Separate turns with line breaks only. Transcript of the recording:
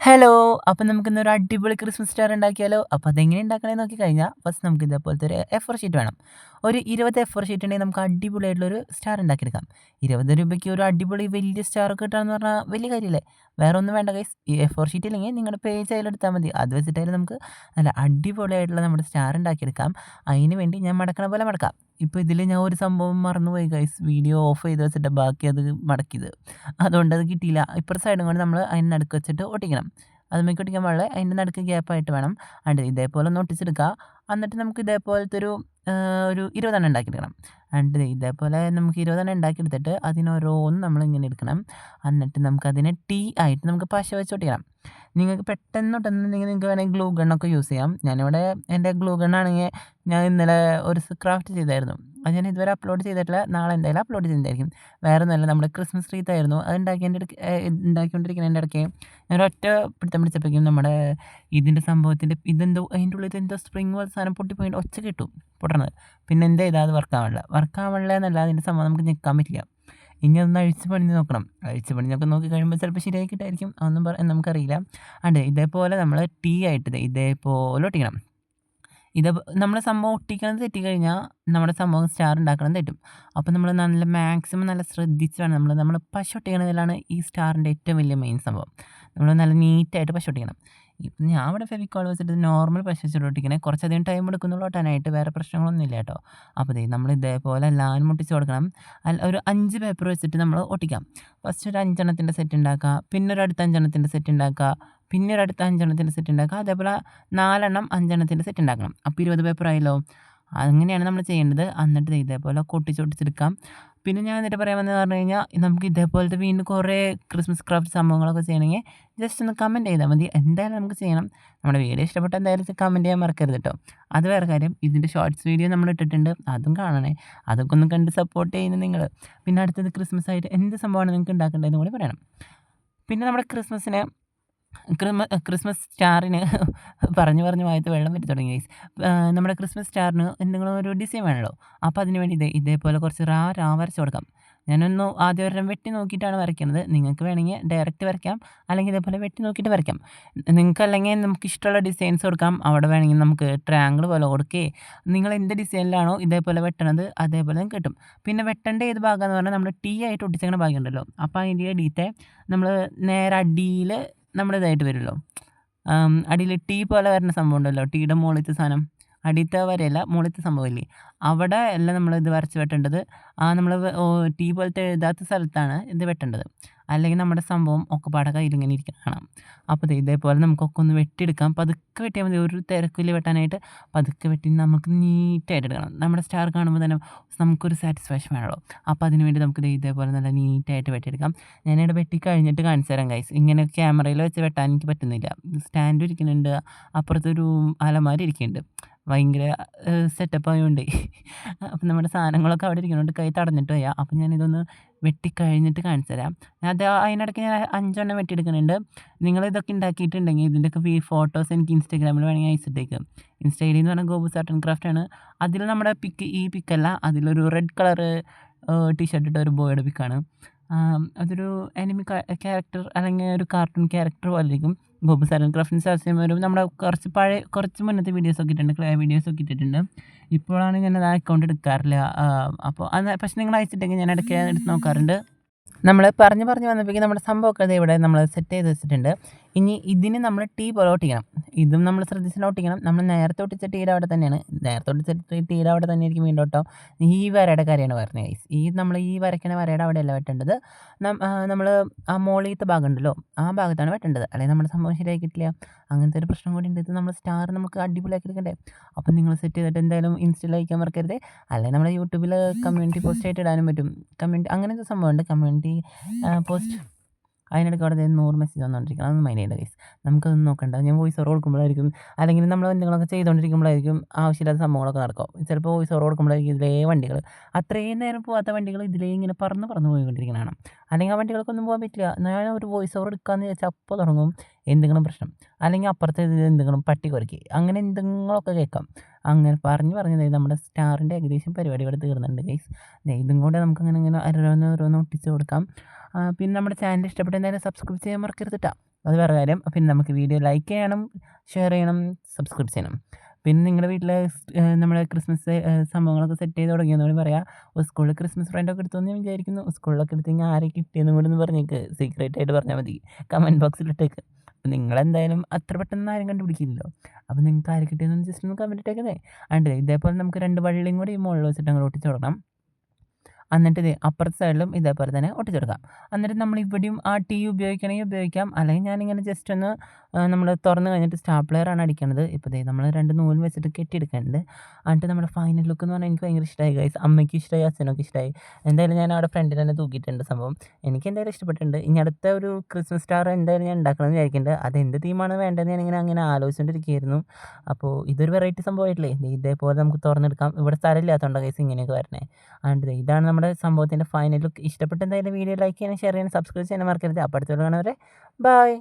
Hello! അപ്പം നമുക്കിന്നൊരു അടിപൊളി ക്രിസ്മസ് സ്റ്റാർ ഉണ്ടാക്കിയാലോ? അപ്പോൾ അതെങ്ങനെ ഉണ്ടാക്കണമെന്ന് നോക്കിക്കഴിഞ്ഞാൽ ഫസ്റ്റ് നമുക്ക് ഇതേപോലത്തെ ഒരു എ4 ഷീറ്റ് വേണം. ഒരു 20 എ4 ഷീറ്റ് ഉണ്ടെങ്കിൽ നമുക്ക് അടിപൊളിയായിട്ടുള്ളൊരു സ്റ്റാർ ഉണ്ടാക്കിയെടുക്കാം. രൂപയ്ക്ക് ഒരു അടിപൊളി വലിയ സ്റ്റാറൊക്കെ കിട്ടുകയെന്ന് പറഞ്ഞാൽ വലിയ കാര്യമല്ലേ? വേറെ ഒന്നും വേണ്ട ഗൈസ്. ഈ എ4 ഷീറ്റ് ഇല്ലെങ്കിൽ നിങ്ങളുടെ പേജ് അതിലെടുത്താൽ മതി. അത് വെച്ചിട്ടായാലും നമുക്ക് നല്ല അടിപൊളിയായിട്ടുള്ള നമ്മുടെ സ്റ്റാർ ഉണ്ടാക്കിയെടുക്കാം. അതിന് വേണ്ടി ഞാൻ മടക്കണ പോലെ മടക്കാം. ഇപ്പോൾ ഇതിൽ ഞാൻ ഒരു സംഭവം മറന്നുപോയി ഗൈസ്. വീഡിയോ ഓഫ് ചെയ്ത് വെച്ചിട്ട് ബാക്കി അത് മടക്കിയത്. അതുകൊണ്ട് അത് കിട്ടിയില്ല. ഇപ്പുറത്തെ സൈഡും കൊണ്ട് നമ്മൾ അതിന് നടുക്ക് വെച്ചിട്ട് ഒട്ടിക്കണം. അതുമ്മേക്ക് ഒട്ടിക്കാൻ പാടില്ല. അതിൻ്റെ നടുക്ക് ഗ്യാപ്പായിട്ട് വേണം. ഇതേപോലെ ഒന്ന് ഒട്ടിച്ചെടുക്കുക. എന്നിട്ട് നമുക്ക് ഇതേപോലത്തെ ഒരു 20 എണ്ണം ഉണ്ടാക്കിയെടുക്കണം. ഇതേപോലെ നമുക്ക് 20 എണ്ണം ഉണ്ടാക്കിയെടുത്തിട്ട് അതിനോരോന്ന് നമ്മളിങ്ങനെ എടുക്കണം. എന്നിട്ട് നമുക്കതിനെ ആയിട്ട് നമുക്ക് പശ വെച്ച് ഒട്ടിക്കണം. നിങ്ങൾക്ക് പെട്ടെന്ന് ഒട്ടുന്നുണ്ടെങ്കിൽ നിങ്ങൾക്ക് വേണമെങ്കിൽ ഗ്ലൂ ഗണ്ണൊക്കെ യൂസ് ചെയ്യാം. ഞാനിവിടെ എൻ്റെ ഗ്ലൂ ഗണ്ണാണെങ്കിൽ ഞാൻ ഇന്നലെ ഒരു ക്രാഫ്റ്റ് ചെയ്തായിരുന്നു. അത് ഞാൻ ഇതുവരെ അപ്ലോഡ് ചെയ്തിട്ടില്ല. നാളെ എന്തായാലും അപ്ലോഡ് ചെയ്യുന്നതായിരിക്കും. വേറെ ഒന്നുമല്ല, നമ്മുടെ ക്രിസ്മസ് ട്രീത്തായിരുന്നു. അത് ഉണ്ടാക്കിക്കൊണ്ടിരിക്കുന്നതിൻ്റെ ഇടയ്ക്ക് ഞാനൊരൊറ്റ പിടുത്തം പിടിച്ചപ്പോഴേക്കും നമ്മുടെ ഇതിൻ്റെ സംഭവത്തിൻ്റെ അതിൻ്റെ ഉള്ളിൽ എന്തോ സ്പ്രിങ് പോലെ സാധനം പൊട്ടിപ്പോയിട്ട് ഒച്ച കിട്ടും പൊട്ടണത്. പിന്നെ എന്താ ചെയ്താൽ അത് വർക്കാവണില്ല എന്നല്ല, അതിൻ്റെ സംഭവം നമുക്ക് നിൽക്കാൻ പറ്റില്ല. ഇനി അതൊന്ന് അഴിച്ച് പണിഞ്ഞ് നോക്കണം. അഴിച്ച് പണിഞ്ഞൊക്കെ നോക്കി കഴിയുമ്പോൾ ചിലപ്പോൾ ശരിയായി കിട്ടായിരിക്കും. അതൊന്നും നമുക്കറിയില്ല. ഇതേപോലെ നമ്മൾ ആയിട്ട് ഇതേപോലെ ഒട്ടിക്കണം. ഇത് നമ്മൾ സംഭവം ഒട്ടിക്കണത് തെറ്റിക്കഴിഞ്ഞാൽ നമ്മുടെ സംഭവം സ്റ്റാർ ഉണ്ടാക്കണത് തെറ്റും. അപ്പോൾ നമ്മൾ നല്ല മാക്സിമം നല്ല ശ്രദ്ധിച്ച് വേണം നമ്മൾ പശ ഒട്ടിക്കണതിലാണ് ഈ സ്റ്റാറിൻ്റെ ഏറ്റവും വലിയ മെയിൻ സംഭവം. നമ്മൾ നല്ല നീറ്റായിട്ട് പശ ഒട്ടിക്കണം. ഇപ്പം ഞാൻ ഇവിടെ ഫെവിക്കോൾ വെച്ചിട്ട് നോർമൽ പശ വെച്ചിട്ട് ഒട്ടിക്കണേ. കുറച്ചധികം ടൈം എടുക്കുന്നുള്ളൂ ഒട്ടാനായിട്ട്. വേറെ പ്രശ്നങ്ങളൊന്നും ഇല്ല കേട്ടോ. അപ്പോൾ നമ്മൾ ഇതേപോലെ എല്ലാവരും ഒട്ടിച്ച് കൊടുക്കണം. ഒരു 5 പേപ്പർ വെച്ചിട്ട് നമ്മൾ ഒട്ടിക്കാം. ഫസ്റ്റ് ഒരു 5 എണ്ണത്തിൻ്റെ സെറ്റ് ഉണ്ടാക്കുക. പിന്നെ ഒരു അടുത്ത 5 എണ്ണത്തിൻ്റെ സെറ്റ് ഉണ്ടാക്കുക. പിന്നെ ഒരു അടുത്ത 5 എണ്ണത്തിൻ്റെ സെറ്റ് ഉണ്ടാക്കുക. അതേപോലെ 4 എണ്ണം 5 എണ്ണത്തിൻ്റെ സെറ്റ് ഉണ്ടാക്കണം. അപ്പോൾ 20 പേപ്പർ ആയല്ലോ. അങ്ങനെയാണ് നമ്മൾ ചെയ്യേണ്ടത്. എന്നിട്ട് ഇതേപോലെ ഒട്ടിച്ചെടുക്കാം. പിന്നെ ഞാൻ എന്നിട്ട് പറയാൻ വന്നതെന്ന് പറഞ്ഞു കഴിഞ്ഞാൽ, നമുക്ക് ഇതേപോലത്തെ വീണ്ടും കുറേ ക്രിസ്മസ് ക്രാഫ്റ്റ് സംഭവങ്ങളൊക്കെ ചെയ്യണമെങ്കിൽ ജസ്റ്റ് ഒന്ന് കമൻറ്റ് ചെയ്താൽ മതി. എന്തായാലും നമുക്ക് ചെയ്യണം. നമ്മുടെ വീഡിയോ ഇഷ്ടപ്പെട്ടാൽ എന്തായാലും കമൻറ്റ് ചെയ്യാൻ മറക്കരുത് കേട്ടോ. അത് വേറെ കാര്യം. ഇതിൻ്റെ ഷോർട്സ് വീഡിയോ നമ്മൾ ഇട്ടിട്ടുണ്ട്. അതും കാണണേ. അതൊക്കെ ഒന്ന് കണ്ട് സപ്പോർട്ട് ചെയ്യുന്നത് നിങ്ങൾ. പിന്നെ അടുത്തത് ക്രിസ്മസ് ആയിട്ട് എന്ത് സംഭവമാണ് നിങ്ങൾക്ക് ഉണ്ടാക്കേണ്ടതെന്ന് കൂടി പറയണം. പിന്നെ നമ്മുടെ ക്രിസ്മസ് സ്റ്റാറിന് പറഞ്ഞ് വായത്ത് വെള്ളം വറ്റി തുടങ്ങി ഗൈസ്. നമ്മുടെ ക്രിസ്മസ് സ്റ്റാറിന് എന്തെങ്കിലും ഒരു ഡിസൈൻ വേണമല്ലോ. അപ്പോൾ അതിന് വേണ്ടി ഇതേപോലെ കുറച്ച് രാ വരച്ച് കൊടുക്കാം. ഞാനൊന്ന് ആദ്യം ഒരെണ്ണം വെട്ടി നോക്കിയിട്ടാണ് വരയ്ക്കുന്നത്. നിങ്ങൾക്ക് വേണമെങ്കിൽ ഡയറക്റ്റ് വരയ്ക്കാം, അല്ലെങ്കിൽ ഇതേപോലെ വെട്ടി നോക്കിയിട്ട് വരയ്ക്കാം. നിങ്ങൾക്ക് അല്ലെങ്കിൽ നമുക്ക് ഇഷ്ടമുള്ള ഡിസൈൻസ് കൊടുക്കാം. അവിടെ വേണമെങ്കിൽ നമുക്ക് ട്രയാങ്കിൾ പോലെ കൊടുക്കുകയോ, നിങ്ങൾ എന്ത് ഡിസൈനിലാണോ ഇതേപോലെ വെട്ടണത് അതേപോലെ നിങ്ങൾക്ക് കിട്ടും. പിന്നെ വെട്ടേണ്ട ഏത് ഭാഗമെന്ന് പറഞ്ഞാൽ നമ്മൾ ആയിട്ട് ഒട്ടിച്ചേക്കുന്ന ഭാഗമുണ്ടല്ലോ. അപ്പോൾ അതിൻ്റെ അടിയിലത്തെ നമ്മൾ നേരെ അടിയിൽ നമ്മുടെ ഇതായിട്ട് വരുമല്ലോ. അടിയിൽ പോലെ വരുന്ന സംഭവം ഉണ്ടല്ലോ. ടീയുടെ മുകളിലത്തെ സാധനം. അടിയിലത്തെ വരെയല്ല, മുകളിലത്തെ സംഭവമില്ലേ, അവിടെ അല്ല നമ്മളിത് വരച്ച് വെട്ടേണ്ടത്. നമ്മൾ പോലത്തെ എഴുതാത്ത സ്ഥലത്താണ് ഇത് വെട്ടേണ്ടത്. അല്ലെങ്കിൽ നമ്മുടെ സംഭവം ഒക്കെ പാടെ കയ്യിലിങ്ങനെ ഇരിക്കുന്ന കാണാം. അപ്പോൾ ഇതേപോലെ നമുക്കൊക്കെ ഒന്ന് വെട്ടിയെടുക്കാം. പതുക്കെ വെട്ടിയാൽ മതി. ഒരു തിരക്കില്ല വെട്ടാനായിട്ട്. പതുക്കെ വെട്ടി നമുക്ക് നീറ്റായിട്ട് എടുക്കണം. നമ്മുടെ സ്റ്റാർ കാണുമ്പോൾ തന്നെ നമുക്കൊരു സാറ്റിസ്ഫാക്ഷൻ വേണമല്ലോ. അപ്പോൾ അതിന് വേണ്ടി നമുക്ക് ഇതേപോലെ നല്ല നീറ്റായിട്ട് വെട്ടിയെടുക്കാം. ഞാനിവിടെ വെട്ടി കഴിഞ്ഞിട്ട് കാണിച്ചു തരാം ഗൈസ്. ഇങ്ങനെ ക്യാമറയിൽ വെച്ച് വെട്ടാൻ എനിക്ക് പറ്റുന്നില്ല. സ്റ്റാൻഡ് ഇരിക്കുന്നുണ്ട്, അപ്പുറത്തൊരു അലമാരി ഇരിക്കുന്നുണ്ട്. ഭയങ്കര സെറ്റപ്പ് ആയതുകൊണ്ട് അപ്പം നമ്മുടെ സാധനങ്ങളൊക്കെ അവിടെ ഇരിക്കുന്നുണ്ട്. കൈ തടഞ്ഞിട്ട് പോയാൽ. അപ്പം ഞാനിതൊന്ന് വെട്ടിക്കഴിഞ്ഞിട്ട് കാണിച്ചു തരാം. അതിനിടയ്ക്ക് ഞാൻ 5 എണ്ണം വെട്ടിയെടുക്കുന്നുണ്ട്. നിങ്ങളിതൊക്കെ ഉണ്ടാക്കിയിട്ടുണ്ടെങ്കിൽ ഇതിൻ്റെയൊക്കെ ഫോട്ടോസ് എനിക്ക് ഇൻസ്റ്റാഗ്രാമിൽ വേണമെങ്കിൽ അയച്ചിട്ടേക്ക്. ഇൻസ്റ്റ ഐ ഡി എന്ന് പറഞ്ഞാൽ ഗോബൂസ് ആർട്ട് ആൻഡ് ക്രാഫ്റ്റ് ആണ്. അതിൽ നമ്മുടെ ഈ പിക്കല്ല, അതിലൊരു റെഡ് കളർ ടീഷർട്ട് ഇട്ട ഒരു ബോയുടെ പിക്കാണ്. അതൊരു എനിമി ക്യാരക്ടർ അല്ലെങ്കിൽ ഒരു കാർട്ടൂൺ ക്യാരക്ടർ പോലെ ഇരിക്കും. ഗോബൂസ് ആർട്ട് ആൻഡ് ക്രാഫ്റ്റിന് സെർച്ച് ചെയ്യുമ്പോൾ വരും. നമ്മുടെ കുറച്ച് മുന്നത്തെ വീഡിയോസൊക്കെ ഇട്ടിട്ടുണ്ട്, വീഡിയോസൊക്കെ ഇട്ടിട്ടുണ്ട്. ഇപ്പോഴാണ് ഞാനത് ആ അക്കൗണ്ട് എടുക്കാറില്ല. അപ്പോൾ പക്ഷേ നിങ്ങൾ അയച്ചിട്ടെങ്കിൽ ഞാൻ ഇടയ്ക്ക് എടുത്ത് നോക്കാറുണ്ട്. നമ്മൾ പറഞ്ഞ് വന്നപ്പോഴേക്കും നമ്മുടെ സംഭവമൊക്കെ ഇവിടെ നമ്മൾ സെറ്റ് ചെയ്ത് വെച്ചിട്ടുണ്ട്. ഇനി ഇതിന് നമ്മൾ പോലെ ഒട്ടിക്കണം. ഇതും നമ്മൾ ശ്രദ്ധിച്ചിട്ട് ഒട്ടിക്കണം. നമ്മൾ നേരത്തെ ഒട്ടിച്ച ടീയുടെ അവിടെ തന്നെയാണ്. നേരത്തെ ഒട്ടിച്ച ടീയുടെ അവിടെ തന്നെ ആയിരിക്കും വീണ്ടും ഒട്ടോ. ഈ വരയുടെ കാര്യമാണ് പറഞ്ഞത് ഗൈസ്. നമ്മൾ ഈ വരയ്ക്കണ വരയുടെ അവിടെയല്ല വെട്ടേണ്ടത്. നമ്മൾ ആ മോളിലത്തെ ഭാഗം ഉണ്ടല്ലോ, ആ ഭാഗത്താണ് വെട്ടേണ്ടത്. അല്ലെങ്കിൽ നമ്മുടെ സംഭവം ശരിയായി കിട്ടില്ല. അങ്ങനത്തെ ഒരു പ്രശ്നം കൂടി ഉണ്ട്. ഇത് നമ്മൾ സ്റ്റാർ നമുക്ക് അടിപൊളിയാക്കി എടുക്കണ്ടേ. അപ്പം നിങ്ങൾ സെറ്റ് ചെയ്തിട്ട് എന്തായാലും ഇൻസ്റ്റയിൽ അയക്കാൻ മറക്കരുത്. അല്ലെങ്കിൽ നമ്മുടെ യൂട്യൂബിൽ കമ്മ്യൂണിറ്റി പോസ്റ്റ് ആയിട്ട് ഇടാനും പറ്റും. അങ്ങനത്തെ സംഭവമുണ്ട്, കമ്മ്യൂണിറ്റി പോസ്റ്റ്. അതിനിടയ്ക്ക് അവിടെ 100 മെസ്സേജ് വന്നുകൊണ്ടിരിക്കണം. അതൊന്നും മൈൻഡ് ചെയ്യേണ്ട ഗൈസ്. നമുക്കതൊന്നും നോക്കണ്ട. ഞാൻ വോയിസ് ഓവർ കൊടുക്കുമ്പോഴായിരിക്കും, അല്ലെങ്കിൽ നമ്മൾ എന്തെങ്കിലുമൊക്കെ ചെയ്തുകൊണ്ടിരിക്കുമ്പോഴായിരിക്കും ആവശ്യമില്ലാത്ത സംഭവങ്ങളൊക്കെ നടക്കും. ചിലപ്പോൾ വോയിസ് ഓവർ കൊടുക്കുമ്പോഴായിരിക്കും ഇതിലേ വണ്ടികൾ, അത്രയും നേരം പോകാത്ത വണ്ടികൾ ഇതിലേ ഇങ്ങനെ പറന്ന് പോയിക്കൊണ്ടിരിക്കുന്നതാണ്. അല്ലെങ്കിൽ ആ വണ്ടികൾക്കൊന്നും പോകാൻ പറ്റില്ല. ഞാൻ ഒരു വോയിസ് ഓവർ എടുക്കാമെന്ന് വിചാരിച്ചാൽ അപ്പോൾ തുടങ്ങും എന്തെങ്കിലും പ്രശ്നം. അല്ലെങ്കിൽ അപ്പുറത്തെ എന്തെങ്കിലും പട്ടി കുരയ്ക്ക്, അങ്ങനെ എന്തെങ്കിലുമൊക്കെ കേൾക്കാം. അങ്ങനെ പറഞ്ഞ് നമ്മുടെ സ്റ്റാറിൻ്റെ ഏകദേശം പരിപാടി ഇവിടെ തീർന്നുണ്ട് ഗൈസ്. ഇതും കൂടെ നമുക്കങ്ങനെ ഓരോന്ന് ഒട്ടിച്ച് കൊടുക്കാം. പിന്നെ നമ്മുടെ ചാനൽ ഇഷ്ടപ്പെട്ട എന്തായാലും സബ്സ്ക്രൈബ് ചെയ്യാൻ മറക്കരുത് കേട്ടോ. അത് വേറെ കാര്യം. പിന്നെ നമുക്ക് വീഡിയോ ലൈക്ക് ചെയ്യണം, ഷെയർ ചെയ്യണം, സബ്സ്ക്രൈബ് ചെയ്യണം. പിന്നെ നിങ്ങളുടെ വീട്ടിൽ നമ്മുടെ ക്രിസ്മസ് സംഭവങ്ങളൊക്കെ സെറ്റ് ചെയ്ത് തുടങ്ങിയെന്ന് കൂടി പറയാം. സ്കൂളിൽ ക്രിസ്മസ് ഫ്രണ്ടൊക്കെ എടുത്തെന്ന് ഞാൻ വിചാരിക്കുന്നു. സ്കൂളിലൊക്കെ എടുത്ത് കഴിഞ്ഞാൽ ആരെ കിട്ടിയെന്നും കൂടി ഒന്ന് പറഞ്ഞേക്ക്, സീക്രട്ടായിട്ട് പറഞ്ഞാൽ മതി, കമൻറ്റ് ബോക്സിലിട്ടേക്ക്. അപ്പോൾ നിങ്ങളെന്തായാലും അത്ര പെട്ടെന്ന് ആരും കണ്ടുപിടിക്കില്ലല്ലോ. അപ്പോൾ നിങ്ങൾക്ക് ആരെ കിട്ടിയെന്ന് ജസ്റ്റ് ഒന്ന് കമൻറ്റ് ഇട്ടേക്കതേ. ആണ്ട് ഇതേപോലെ നമുക്ക് 2 വള്ളിയും കൂടി മുകളിൽ വെച്ചിട്ട് അങ്ങോട്ട് ഒട്ടിച്ച് കൊടുക്കണം. എന്നിട്ട് അപ്പുറത്തെ സൈഡിലും ഇതേപോലെ തന്നെ ഒട്ടിച്ചെടുക്കാം. എന്നിട്ട് നമ്മൾ ഇവിടെയും ആ ടീ ഉപയോഗിക്കണമെങ്കിൽ ഉപയോഗിക്കാം. അല്ലെങ്കിൽ ഞാനിങ്ങനെ ജസ്റ്റ് ഒന്ന് നമ്മൾ തുറന്ന് കഴിഞ്ഞിട്ട് സ്റ്റാപ്ലെയറാണ് അടിക്കണത്. ഇപ്പോൾ നമ്മൾ 2 നൂല് വെച്ചിട്ട് കെട്ടിയെടുക്കുന്നുണ്ട്. എന്നിട്ട് നമ്മുടെ ഫൈനൽ ലുക്ക് എന്ന് പറഞ്ഞാൽ എനിക്ക് ഭയങ്കര ഇഷ്ടമായി ഗൈസ്. അമ്മയ്ക്കും ഇഷ്ടമായി, അച്ഛനൊക്കെ ഇഷ്ടമായി. എന്തായാലും ഞാൻ അവിടെ ഫ്രണ്ടിൽ തന്നെ തൂക്കിയിട്ടുണ്ട് സംഭവം. എനിക്ക് എന്തായാലും ഇഷ്ടപ്പെട്ടിട്ടുണ്ട്. ഇനി അടുത്ത ഒരു ക്രിസ്മസ് സ്റ്റാർ എന്തായാലും ഞാൻ ഉണ്ടാക്കണമെന്ന് വിചാരിക്കുന്നുണ്ട്. അത് എന്ത് തീമാണ് വേണ്ടതെന്ന് ഞാനിങ്ങനെ അങ്ങനെ ആലോചിച്ചുകൊണ്ടിരിക്കുകയായിരുന്നു. അപ്പോൾ ഇതൊരു വെറൈറ്റി സംഭവമായിട്ടില്ലേ, ഇതേപോലെ നമുക്ക് തുറന്നെടുക്കാം. ഇവിടെ സ്ഥലമില്ലാത്തതുകൊണ്ടാണ് ഗൈസ് ഇങ്ങനെയൊക്കെ വരണേ. ആണ്ട് ഇതാണ് നമ്മുടെ സംഭവത്തിൻ്റെ ഫൈനൽ ലുക്ക്. ഇഷ്ടപ്പെട്ട എന്തായാലും വീഡിയോ ലൈക്ക് ചെയ്യാനും ഷെയർ ചെയ്യാനും സബ്സ്ക്രൈബ് ചെയ്യാനും മറക്കരുത്. അപ്പോൾ അടുത്ത കാണുന്നവരെ ബൈ.